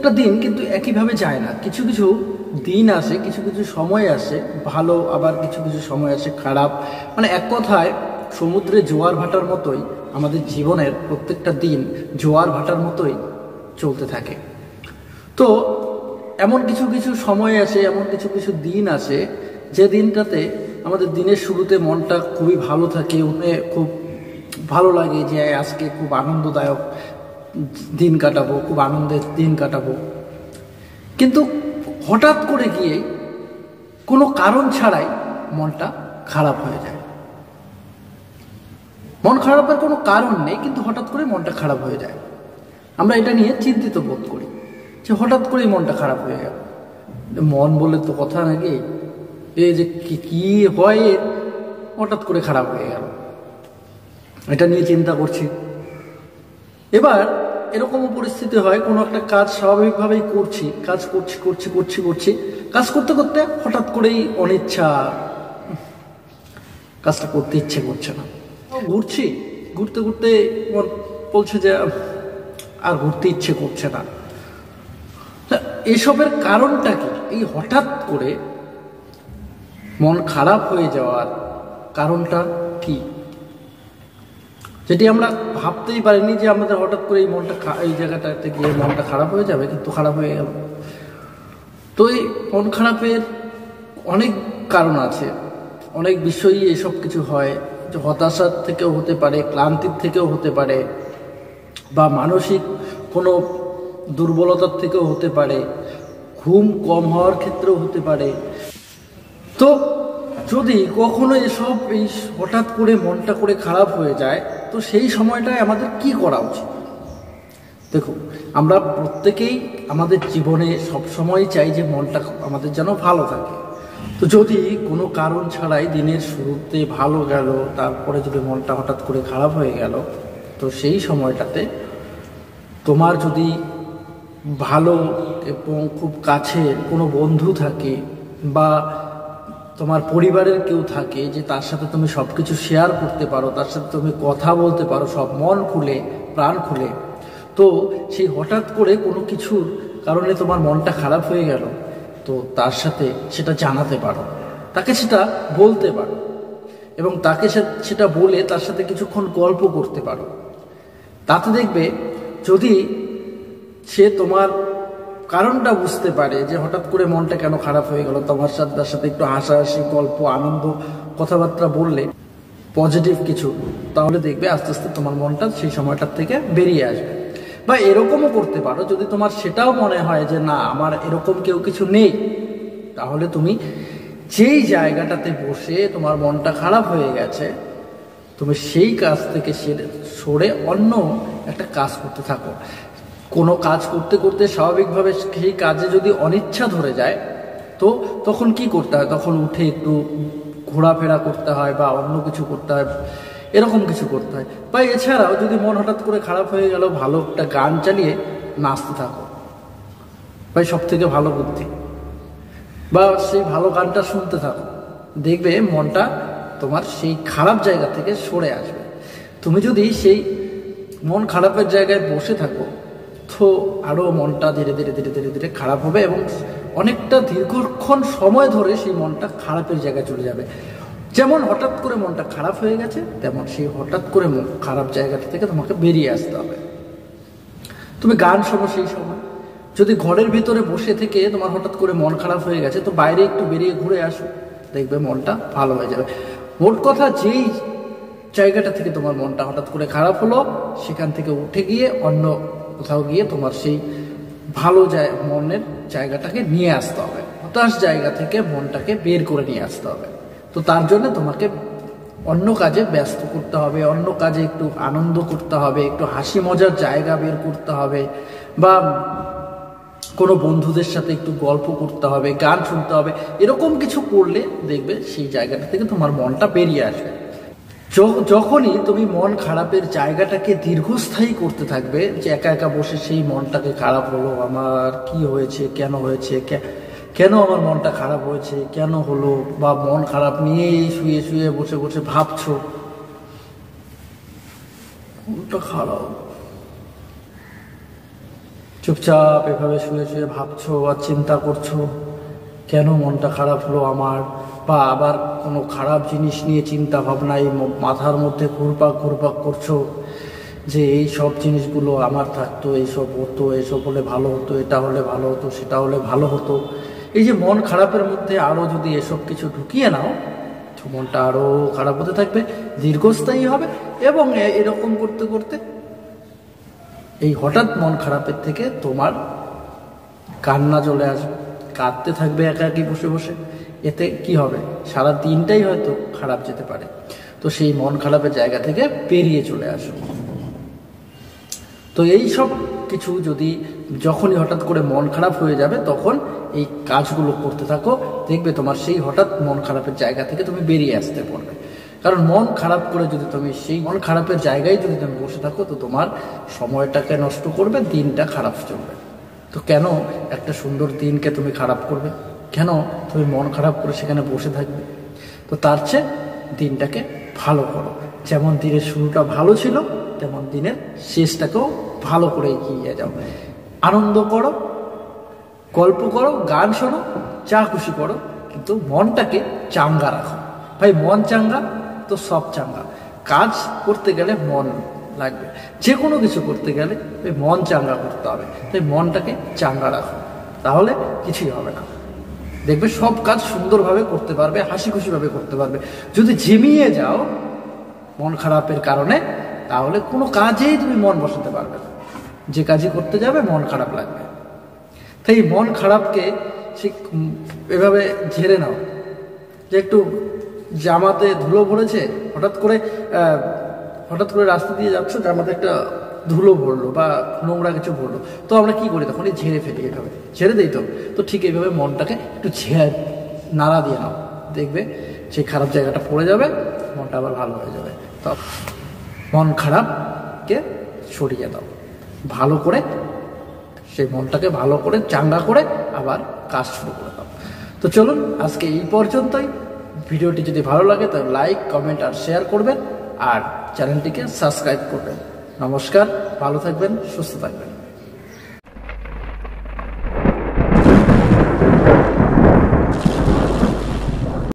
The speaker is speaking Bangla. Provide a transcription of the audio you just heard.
প্রত্যেকটা দিন কিন্তু একইভাবে যায় না। কিছু কিছু দিন আসে, কিছু কিছু সময় আসে ভালো, আবার কিছু কিছু সময় আসে খারাপ। মানে এক কথায় সমুদ্রে জোয়ার ভাটার মতোই আমাদের জীবনের প্রত্যেকটা দিন জোয়ার ভাটার মতোই চলতে থাকে। তো এমন কিছু কিছু সময় আসে, এমন কিছু কিছু দিন আসে যে দিনটাতে আমাদের দিনের শুরুতে মনটা খুবই ভালো থাকে, খুব ভালো লাগে যে আজকে খুব আনন্দদায়ক দিন কাটাবো, খুব আনন্দের দিন কাটাবো। কিন্তু হঠাৎ করে গিয়ে কোনো কারণ ছাড়াই মনটা খারাপ হয়ে যায়। মন খারাপের কোনো কারণ নেই, কিন্তু হঠাৎ করে মনটা খারাপ হয়ে যায়। আমরা এটা নিয়ে চিন্তিত বোধ করি যে হঠাৎ করেই মনটা খারাপ হয়ে গেল। মন বলে তো কথা নাকি, এই যে কি হয় হঠাৎ করে খারাপ হয়ে গেল, এটা নিয়ে চিন্তা করছি। এবার এরকমও পরিস্থিতি হয়, কোনো একটা কাজ স্বাভাবিকভাবেই করছি, কাজ করছি করছি করছি করছি কাজ করতে করতে হঠাৎ করেই অনিচ্ছা, কাজটা করতে ইচ্ছে করছে না। ঘুরছি, ঘুরতে ঘুরতে মন বলছে যে আর ঘুরতে ইচ্ছে করছে না। এসবের কারণটা কি? এই হঠাৎ করে মন খারাপ হয়ে যাওয়ার কারণটা কি, যেটি আমরা ভাবতেই পারিনি যে আমাদের হঠাৎ করে এই মনটা এই জায়গাটাতে গিয়ে মনটা খারাপ হয়ে যাবে, কিন্তু খারাপ হয়ে গেল। তো এই মন খারাপের অনেক কারণ আছে, অনেক বিষয়ই এসব কিছু হয়। যে হতাশার থেকেও হতে পারে, ক্লান্তির থেকেও হতে পারে, বা মানসিক কোনো দুর্বলতার থেকেও হতে পারে, ঘুম কম হওয়ার ক্ষেত্রেও হতে পারে। তো যদি কখনো এসব এই হঠাৎ করে মনটা করে খারাপ হয়ে যায়, তো সেই সময়টায় আমাদের কি করা উচিত? দেখো, আমরা প্রত্যেকেই আমাদের জীবনে সবসময় চাই যে মনটা আমাদের যেন ভালো থাকে। তো যদি কোনো কারণ ছাড়াই দিনের শুরুতে ভালো গেল, তারপরে যদি মনটা হঠাৎ করে খারাপ হয়ে গেল, তো সেই সময়টাতে তোমার যদি ভালো এবং খুব কাছের কোনো বন্ধু থাকে, বা তোমার পরিবারের কেউ থাকে যে তার সাথে তুমি সব কিছু শেয়ার করতে পারো, তার সাথে তুমি কথা বলতে পারো সব মন খুলে, প্রাণ খুলে, তো সেই হঠাৎ করে কোনো কিছুর কারণে তোমার মনটা খারাপ হয়ে গেল, তো তার সাথে সেটা জানাতে পারো, তাকে সেটা বলতে পারো, এবং তাকে সেটা বলে তার সাথে কিছুক্ষণ গল্প করতে পারো। তাতে দেখবে যদি সে তোমার কারণটা বুঝতে পারে যে হঠাৎ করে মনটা কেন খারাপ হয়ে গেল, তোমার সাথে তার সাথে একটু হাসাহাসি, গল্প, আনন্দ, কথাবার্তা বললে পজিটিভ কিছু, তাহলে দেখবে আস্তে আস্তে তোমার মনটা সেই সময়টার থেকে বেরিয়ে আসবে। বা এরকমও করতে পারো, যদি তোমার সেটাও মনে হয় যে না আমার এরকম কেউ কিছু নেই, তাহলে তুমি যেই জায়গাটাতে বসে তোমার মনটা খারাপ হয়ে গেছে, তুমি সেই কাজ থেকে সরে অন্য একটা কাজ করতে থাকো। কোনো কাজ করতে করতে স্বাভাবিকভাবে সেই কাজে যদি অনিচ্ছা ধরে যায়, তো তখন কি করতে হয়? তখন উঠে একটু ঘোরাফেরা করতে হয়, বা অন্য কিছু করতে হয়, এরকম কিছু করতে হয়। বা এছাড়াও যদি মন হঠাৎ করে খারাপ হয়ে গেল, ভালো একটা গান চালিয়ে নাচতে থাকো, ভাই সব থেকে ভালো বুদ্ধি। বা সেই ভালো গানটা শুনতে থাকো, দেখবে মনটা তোমার সেই খারাপ জায়গা থেকে সরে আসবে। তুমি যদি সেই মন খারাপের জায়গায় বসে থাকো, তো আরও মনটা ধীরে ধীরে ধীরে ধীরে ধীরে খারাপ হবে, এবং অনেকটা দীর্ঘক্ষণ সময় ধরে সেই মনটা খারাপের জায়গায় চলে যাবে। যেমন হঠাৎ করে মনটা খারাপ হয়ে গেছে, তেমন সেই হঠাৎ করে খারাপ জায়গাটা থেকে তোমাকে বেরিয়ে আসতে হবে। তুমি গান শোনো সেই সময়। যদি ঘরের ভিতরে বসে থেকে তোমার হঠাৎ করে মন খারাপ হয়ে গেছে, তো বাইরে একটু বেরিয়ে ঘুরে আসো, দেখবে মনটা ভালো হয়ে যাবে। মোট কথা, যেই জায়গাটা থেকে তোমার মনটা হঠাৎ করে খারাপ হলো, সেখান থেকে উঠে গিয়ে অন্য কোথাও গিয়ে তোমার সেই ভালো মনের জায়গাটাকে নিয়ে আসতে হবে। হতাশ জায়গা থেকে মনটাকে বের করে নিয়ে আসতে হবে। তো তার জন্য তোমাকে অন্য কাজে ব্যস্ত করতে হবে, অন্য কাজে একটু আনন্দ করতে হবে, একটু হাসি মজার জায়গা বের করতে হবে, বা কোনো বন্ধুদের সাথে একটু গল্প করতে হবে, গান শুনতে হবে। এরকম কিছু করলে দেখবে সেই জায়গাটা থেকে তোমার মনটা বেরিয়ে আসবে। যখনই তুমি মন খারাপের জায়গাটাকে দীর্ঘস্থায়ী করতে থাকবে, যে একা একা বসে সেই মনটাকে খারাপ হলো, আমার কি হয়েছে, কেন হয়েছে, কেন আমার মনটা খারাপ হয়েছে, কেন হলো, বা মন খারাপ নিয়েই শুয়ে শুয়ে বসে বসে ভাবছো মনটা খারাপ, চুপচাপ এভাবে শুয়ে শুয়ে ভাবছো আর চিন্তা করছো কেন মনটা খারাপ হলো আমার, বা আবার কোনো খারাপ জিনিস নিয়ে চিন্তা ভাবনায় মাথার মধ্যে ঘুরপাক করছো যে এই সব জিনিসগুলো আমার থাকতো, এইসব হতো, এইসব হলে ভালো হতো, এটা হলে ভালো হতো, সেটা হলে ভালো হতো। এই যে মন খারাপের মধ্যে আরও যদি এসব কিছু ঢুকিয়ে নাও তো মনটা আরও খারাপ হতে থাকবে, দীর্ঘস্থায়ী হবে, এবং এরকম করতে করতে এই হঠাৎ মন খারাপের থেকে তোমার কান্না চলে আসবে, কাঁদতে থাকবে একাকি বসে বসে। এতে কি হবে, সারা দিনটাই হয়তো খারাপ যেতে পারে। তো সেই মন খারাপের জায়গা থেকে বেরিয়ে চলে আসো। তো এই সব কিছু যদি যখনই হঠাৎ করে মন খারাপ হয়ে যাবে তখন এই কাজগুলো করতে থাকো, দেখবে তোমার সেই হঠাৎ মন খারাপের জায়গা থেকে তুমি বেরিয়ে আসতে পারবে। কারণ মন খারাপ করে যদি তুমি সেই মন খারাপের জায়গায় যদি তুমি বসে থাকো তো তোমার সময়টাকে নষ্ট করবে, দিনটা খারাপ চলবে। তো কেন একটা সুন্দর দিনকে তুমি খারাপ করবে, কেন তুমি মন খারাপ করে সেখানে বসে থাকবে? তো তার চেয়ে দিনটাকে ভালো করো। যেমন দিনের শুরুটা ভালো ছিল তেমন দিনের শেষটাকেও ভালো করে এগিয়ে যাও। আনন্দ করো, গল্প করো, গান শোনো, যা খুশি করো, কিন্তু মনটাকে চাঙ্গা রাখো। ভাই মন চাঙ্গা তো সব চাঙ্গা। কাজ করতে গেলে মন লাগবে, যে কোনো কিছু করতে গেলে ওই মন চাঙ্গা করতে হবে। তাই মনটাকে চাঙ্গা রাখো, তাহলে কিছুই হবে না। দেখবে সব কাজ সুন্দরভাবে করতে পারবে, হাসি খুশিভাবে করতে পারবে। যদি ঝিমিয়ে যাও মন খারাপের কারণে তাহলে কোনো কাজেই তুমি মন বসাতে পারবে না, যে কাজই করতে যাবে মন খারাপ লাগবে। তাই মন খারাপকে ঠিক এভাবে ঝেড়ে নাও, যে একটু জামাতে ধুলো ভরেছে, হঠাৎ করে রাস্তা দিয়ে যাচ্ছ, জামাতে একটা ধুলো ভরলো বা নোংরা কিছু ভরলো, তো আমরা কি করি তখন ঝেড়ে ফেলি, এভাবে ঝেড়ে দিই। তো ঠিক এইভাবে মনটাকে একটু নাড়া দিয়ে নাও, দেখবে সেই খারাপ জায়গাটা পড়ে যাবে, মনটা আবার ভালো হয়ে যাবে। তো মন খারাপকে সরিয়ে দাও, ভালো করে সেই মনটাকে ভালো করে চাঙ্গা করে আবার কাজ শুরু করে দাও। তো চলুন আজকে এই পর্যন্তই। ভিডিওটি যদি ভালো লাগে তাহলে লাইক, কমেন্ট আর শেয়ার করবেন, আর চ্যানেলটিকে সাবস্ক্রাইব করবেন। নমস্কার, ভালো থাকবেন, সুস্থ থাকবেন।